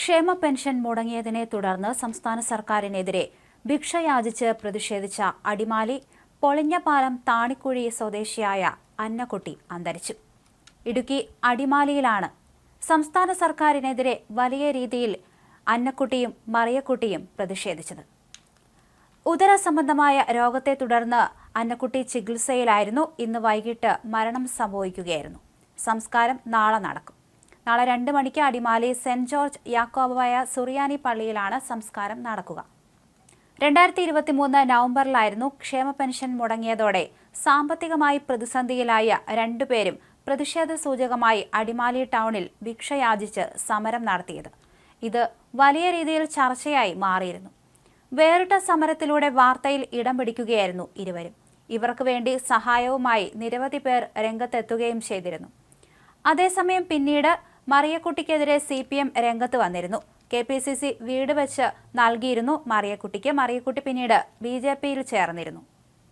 ക്ഷേമ പെൻഷൻ മുടങ്ങിയതിനെ തുടർന്ന് സംസ്ഥാന സർക്കാരിനെതിരെ ഭിക്ഷയാചിച്ച് പ്രതിഷേധിച്ച അടിമാലി പൊളിഞ്ഞപാലം താണിക്കുഴി സ്വദേശിയായ അന്നക്കുട്ടി അന്തരിച്ചു. ഇടുക്കി അടിമാലിയിലാണ് സംസ്ഥാന സർക്കാരിനെതിരെ വലിയ രീതിയിൽ അന്നക്കുട്ടിയും മറിയക്കുട്ടിയും പ്രതിഷേധിച്ചത്. ഉദര സംബന്ധമായ രോഗത്തെ തുടർന്ന് അന്നക്കുട്ടി ചികിത്സയിലായിരുന്നു. ഇന്ന് വൈകിട്ട് മരണം സംഭവിക്കുകയായിരുന്നു. സംസ്കാരം നാളെ നടക്കും. നാളെ 2 മണിക്ക് അടിമാലി സെന്റ് ജോർജ് യാക്കോബായ സുറിയാനി പള്ളിയിലാണ് സംസ്കാരം നടക്കുക. 2023 നവംബറിലായിരുന്നു ക്ഷേമ പെൻഷൻ മുടങ്ങിയതോടെ സാമ്പത്തികമായി പ്രതിസന്ധിയിലായ 2 പേരും പ്രതിഷേധ സൂചകമായി അടിമാലി ടൗണിൽ ഭിക്ഷയാചിച്ച് സമരം നടത്തിയത്. ഇത് വലിയ രീതിയിൽ ചർച്ചയായി മാറിയിരുന്നു. വേറിട്ട സമരത്തിലൂടെ വാർത്തയിൽ ഇടം പിടിക്കുകയായിരുന്നു ഇരുവരും. ഇവർക്ക് വേണ്ടി സഹായവുമായി നിരവധി പേർ രംഗത്തെത്തുകയും ചെയ്തിരുന്നു. അതേസമയം പിന്നീട് മറിയക്കുട്ടിക്കെതിരെ CPM രംഗത്ത് വന്നിരുന്നു. KPCC വീട് വെച്ച് നൽകിയിരുന്നു മറിയക്കുട്ടിക്ക്. മറിയക്കുട്ടി പിന്നീട് BJPയിൽ ചേർന്നിരുന്നു.